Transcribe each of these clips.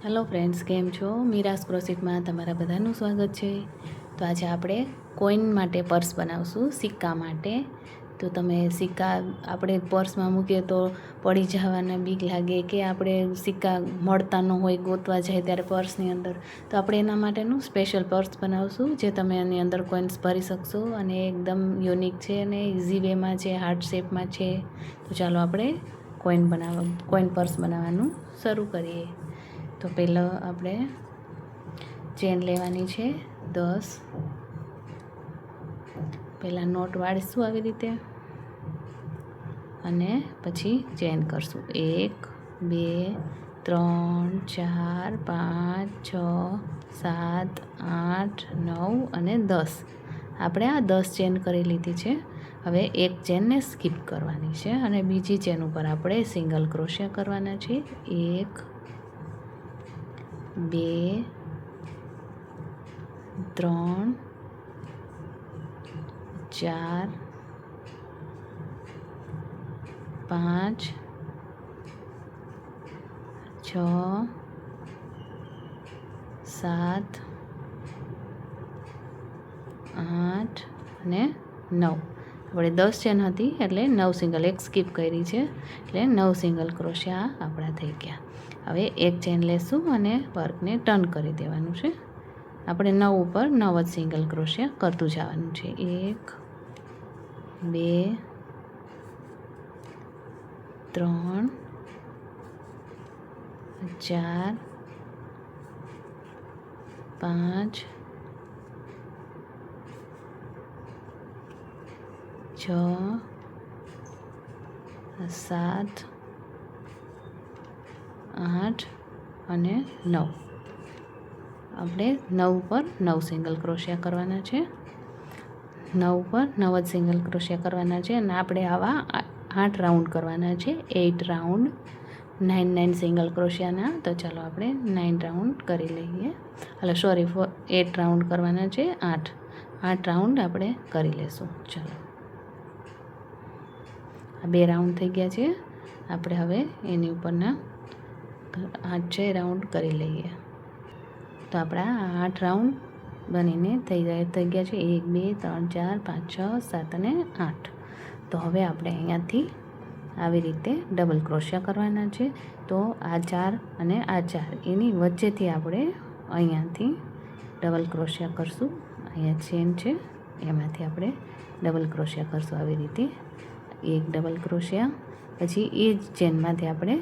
Hello friends, કેમ છો? મીરાસ ક્રોશેટમાં તમારા બધાનું સ્વાગત છે. તો આજે આપણે કોઈન માટે પર્સ બનાવશું, સિક્કા માટે. તો તમે સિક્કા આપણે પર્સમાં મૂકીએ તો પડી જવાના બીક લાગે, કે આપણે સિક્કા મળતા ન હોય, ગોતવા જાય ત્યારે પર્સની અંદર. તો આપણે એના માટેનું સ્પેશિયલ પર્સ બનાવશું, જે તમે એની અંદર કોઈન્સ ભરી શકશો, અને એકદમ યુનિક છે અને ઇઝી વેમાં છે, હાર્ટ શેપમાં છે. તો ચાલો આપણે કોઈન પર્સ બનાવવાનું શરૂ કરીએ. તો પહેલાં આપણે ચેન લેવાની છે 10. પહેલાં નોટ વાળીશું આવી રીતે, અને પછી ચેન કરશું 1 2 3 4 5 6 7 8 9 અને 10. આપણે આ 10 ચેન કરી લીધી છે. હવે એક ચેનને સ્કીપ કરવાની છે, અને બીજી ચેન ઉપર આપણે સિંગલ ક્રોશિયા કરવાના છે. 1 2 3 4 5 6 7 8 અને 9. આપણે 10 ચેન હતી એટલે 9 સિંગલ, એક સ્કીપ કરી છે એટલે 9 સિંગલ ક્રોશિયા આપણા થઈ ગયા. હવે એક ચેન લેશું અને વર્કને ટર્ન કરી દેવાનું છે. આપણે 9 ઉપર 9 જ સિંગલ ક્રોશિયા કરતું જવાનું છે. 1 2 3 4 5 6 7 8 અને 9. આપણે 9 પર 9 સિંગલ ક્રોશિયા કરવાના છે. 9 પર 9 જ સિંગલ ક્રોશિયા કરવાના છે, અને આપણે આવા 8 રાઉન્ડ કરવાના છે. 8 રાઉન્ડ, 9 સિંગલ ક્રોશિયાના. તો ચાલો આપણે 9 રાઉન્ડ કરી લઈએ. 8 રાઉન્ડ કરવાના છે. 8 રાઉન્ડ આપણે કરી લેશું. ચાલો, આ 2 રાઉન્ડ થઈ ગયા છે. આપણે હવે એની ઉપરના 6 રાઉન્ડ કરી લઈએ. તો આપણા 8 રાઉન્ડ બનીને થઈ ગયા છે. 1 2 3 4 5 6 7 અને 8. તો હવે આપણે અહીંયાથી આવી રીતે ડબલ ક્રોશિયા કરવાના છે. તો આ 4 અને આ 4 એની વચ્ચેથી આપણે અહીંયાથી ડબલ ક્રોશિયા કરશું. અહીંયા ચેન છે, એમાંથી આપણે ડબલ ક્રોશિયા કરશું આવી રીતે. એક ડબલ ક્રોશિયા, પછી એ જ ચેનમાંથી આપણે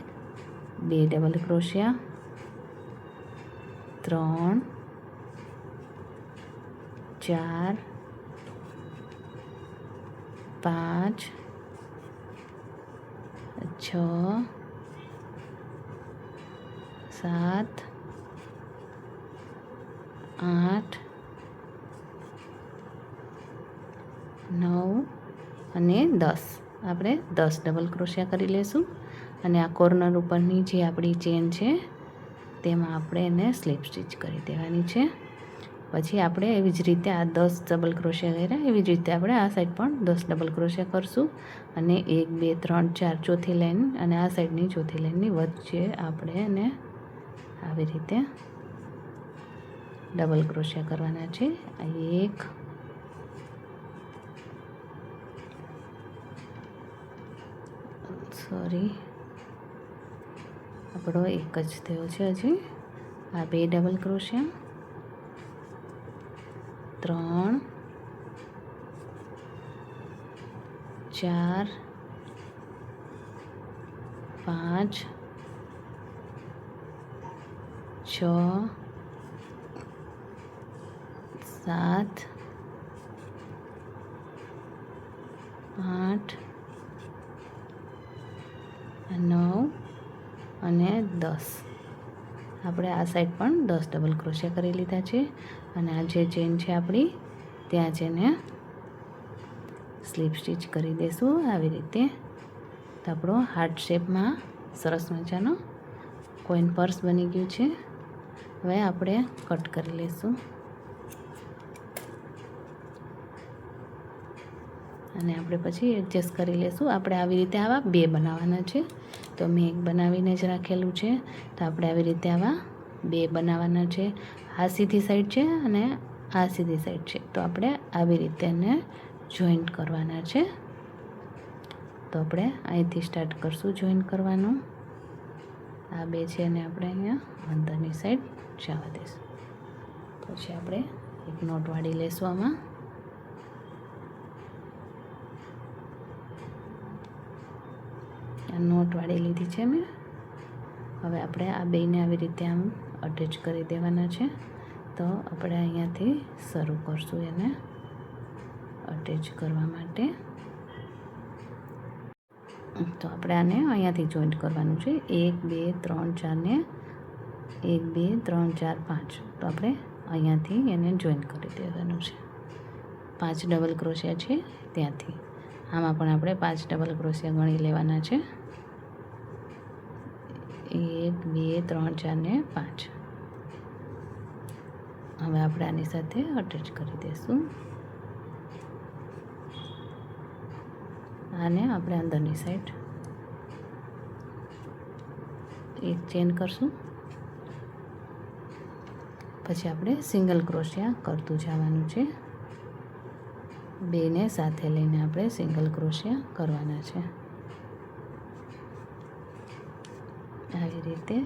2 ડબલ ક્રોશિયા, 3 4 5 6 7 8 9 અને 10. આપણે 10 ડબલ ક્રોશિયા કરી લેશું, અને આ કોર્નર ઉપરની જે આપણી ચેન છે તેમાં આપણે એને સ્લીપ સ્ટિચ કરી દેવાની છે. પછી આપણે એવી જ રીતે આ 10 ડબલ ક્રોશિયા કર્યા, એવી જ રીતે આપણે આ સાઈડ પણ 10 ડબલ ક્રોશિયા કરશું. અને 1 2 3 4 ચોથી લાઈન અને આ સાઈડની ચોથી લાઈનની વચ્ચે આપણે એને આવી રીતે ડબલ ક્રોશિયા કરવાના છે. 1 આપણો એક જ થયો છે હજી. આ 2 ડબલ ક્રોશિયા, 3 4 5 6 7 8 9 અને 10. આપણે આ સાઈડ પણ 10 ડબલ ક્રોશિયા કરી લીધા છે, અને આ જે ચેન છે આપણી ત્યાં જેને સ્લીપ સ્ટિચ કરી દઈશું આવી રીતે. તો આપણો હાર્ટ શેપમાં સરસ મજાનો કોઈન પર્સ બની ગયું છે. હવે આપણે કટ કરી લઈશું, અને આપણે પછી એડજસ્ટ કરી લઈશું. આપણે આવી રીતે આવા 2 બનાવવાના છે. તો મેં એક બનાવીને જ રાખેલું છે. તો આપણે આવી રીતે આવા બે બનાવવાના છે. આ સીધી સાઈડ છે અને આ સીધી સાઈડ છે, તો આપણે આવી રીતે એને જોઈન્ટ કરવાના છે. તો આપણે અહીંથી સ્ટાર્ટ કરશું જોઈન્ટ કરવાનું. આ બે છે અને આપણે અહીંયા અંદરની સાઈડ જવા દઈશું. પછી આપણે એક નોટ વાળી લેશું આમાં. આ નોટ વાળી લીધી છે મેં. હવે આપણે આ બેને આવી રીતે આમ અટેચ કરી દેવાના છે. તો આપણે અહીંયાથી શરૂ કરશું એને અટેચ કરવા માટે. તો આપણે આને અહીંયાથી જોઈન્ટ કરવાનું છે. 1 2 3 4 ને 1 2 3 4 5. તો આપણે અહીંયાથી એને જોઈન્ટ કરી દેવાનું છે. 5 ડબલ ક્રોશિયા છે ત્યાંથી. આમાં પણ આપણે 5 ડબલ ક્રોશિયા ગણી લેવાના છે. 1 2 3 4 ને 5. હવે આપણે આની સાથે અટેચ કરી દઈશું. આને આપણે અંદરની સાઈડ એક ચેન કરશું. પછી આપણે સિંગલ ક્રોશિયા કરતું જવાનું છે. બેને સાથે લઈને આપણે સિંગલ ક્રોશિયા કરવાના છે. આવી રીતે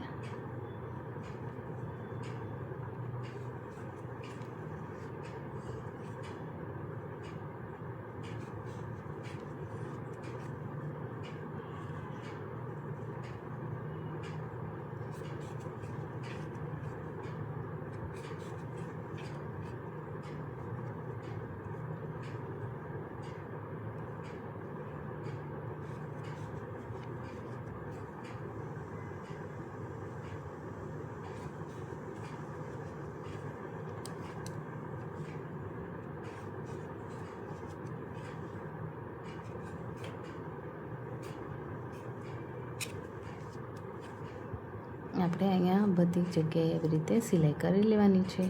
આપણે અહીંયા બધી જગ્યાએ એવી રીતે સિલાઈ કરી લેવાની છે.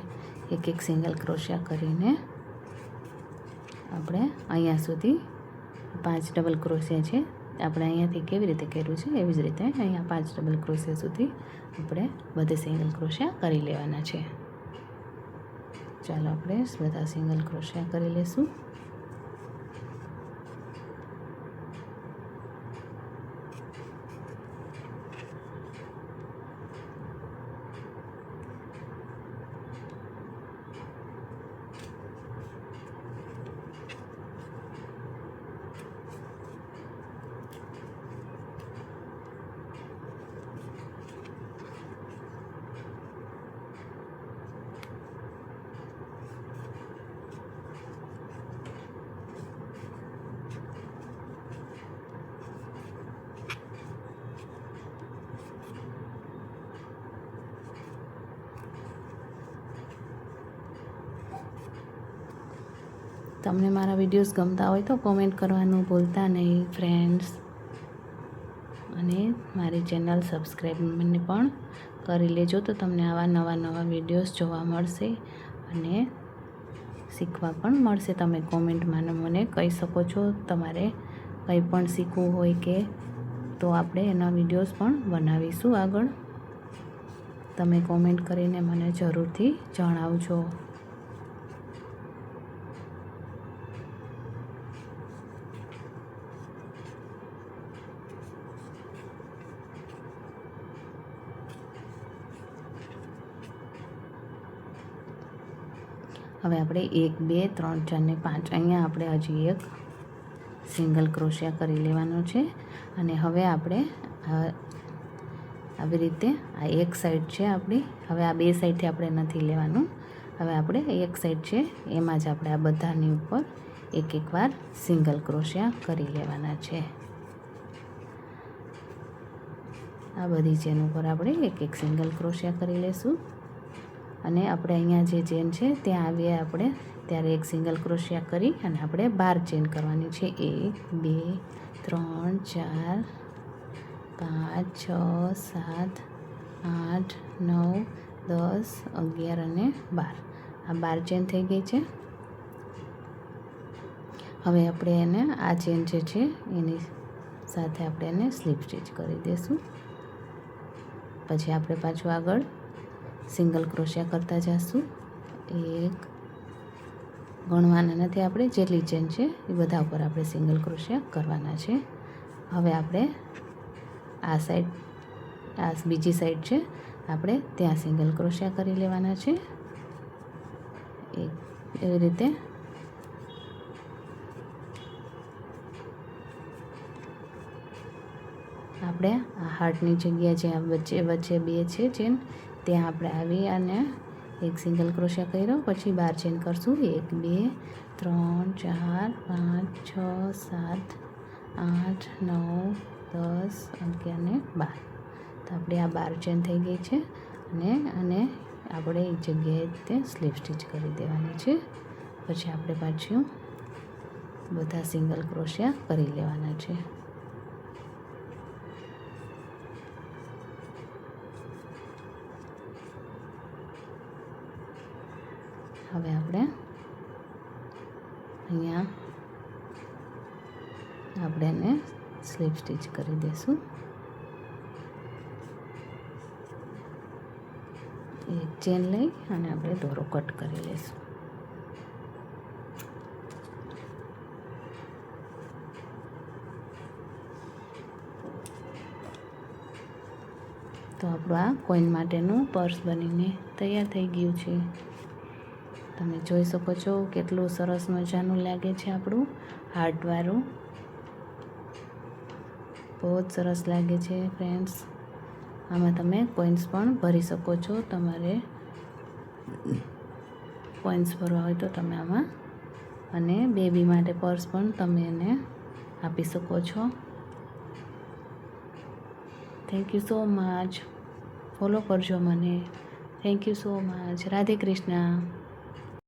એક સિંગલ ક્રોશિયા કરીને આપણે અહીંયા સુધી 5 ડબલ ક્રોશિયા છે. આપણે અહીંયાથી કેવી રીતે કર્યું છે એવી જ રીતે અહીંયા 5 ડબલ ક્રોશિયા સુધી આપણે બધે સિંગલ ક્રોશિયા કરી લેવાના છે. ચાલો આપણે બધા સિંગલ ક્રોશિયા કરી લઈશું. તમને મારા વિડીયોઝ ગમતા હોય તો કોમેન્ટ કરવાનું ભૂલતા નહીં ફ્રેન્ડ્સ. અને મારી ચેનલ સબસ્ક્રાઈબને પણ કરી લેજો, તો તમને આવા નવા વિડીયોઝ જોવા મળશે અને શીખવા પણ મળશે. તમે કોમેન્ટમાં મને કહી શકો છો તમારે કંઈ પણ શીખવું હોય કે તો આપણે એના વિડીયોઝ પણ બનાવીશું આગળ. તમે કોમેન્ટ કરીને મને જરૂરથી જણાવજો. હવે આપણે 1 2 3 4 ને 5 અહીંયા આપણે હજી એક સિંગલ ક્રોશિયા કરી લેવાનો છે. અને હવે આપણે આવી રીતે આ એક સાઈડ છે આપણી. હવે આ બે સાઈડથી આપણે નથી લેવાનું. હવે આપણે એક સાઈડ છે એમાં જ આપણે આ બધાની ઉપર એક વાર સિંગલ ક્રોશિયા કરી લેવાના છે. આ બધી ચેન ઉપર આપણે એક સિંગલ ક્રોશિયા કરી લેશું. અને આપણે અહીંયા જે ચેન છે ત્યાં આવીએ આપણે ત્યારે એક સિંગલ ક્રોશિયા કરી અને આપણે 12 ચેન કરવાની છે. 1 2 3 4 5 6 7 8 9 10 11 અને 12. આ 12 ચેન થઈ ગઈ છે. હવે આપણે એને આ ચેન જે છે એની સાથે આપણે એને સ્લીપ સ્ટિચ કરી દઈશું. પછી આપણે પાછું આગળ સિંગલ ક્રોશિયા કરતા જઈશું. એક ગણવાના નથી આપણે, જેટલી ચેન છે એ બધા ઉપર આપણે સિંગલ ક્રોશિયા કરવાના છે. હવે આપણે આ સાઈડ, આ બીજી સાઈડ છે, આપણે ત્યાં સિંગલ ક્રોશિયા કરી લેવાના છે. એવી રીતે આપણે આ હાર્ટની જગ્યા જ્યાં વચ્ચે વચ્ચે બે છે ચેન, ત્યાં આપણે આવી અને એક સિંગલ ક્રોશિયા કર્યો, પછી 12 ચેન કરશું. 1 2 3 4 5 6 7 8 9 10 11 અને 12. તો આપણે આ 12 ચેન થઈ ગઈ છે અને આપણે એક જગ્યાએ તે સ્લીપ સ્ટીચ કરી દેવાની છે. પછી આપણે પાછું બધા સિંગલ ક્રોશિયા કરી લેવાના છે. હવે આપણે અહીંયા આપણે એને સ્લીપ સ્ટીચ કરી દઈશું. એક ચેન લઈ અને આપણે દોરો કટ કરી લઈશું. તો આપણું આ કોઈન માટેનું પર્સ બનીને તૈયાર થઈ ગયું છે. તમે જોઈ શકો છો કેટલું સરસ મજાનું લાગે છે આપણું હાર્ટવાળું. બહુ જ સરસ લાગે છે ફ્રેન્ડ્સ. આમાં તમે કોઈન્સ પણ ભરી શકો છો. તમારે કોઈન્સ ભરવા હોય તો તમે આમાં, અને બેબી માટે પર્સ પણ તમે એને આપી શકો છો. Thank you so much. Follow કરજો મને. Thank you so much. Radhe Krishna.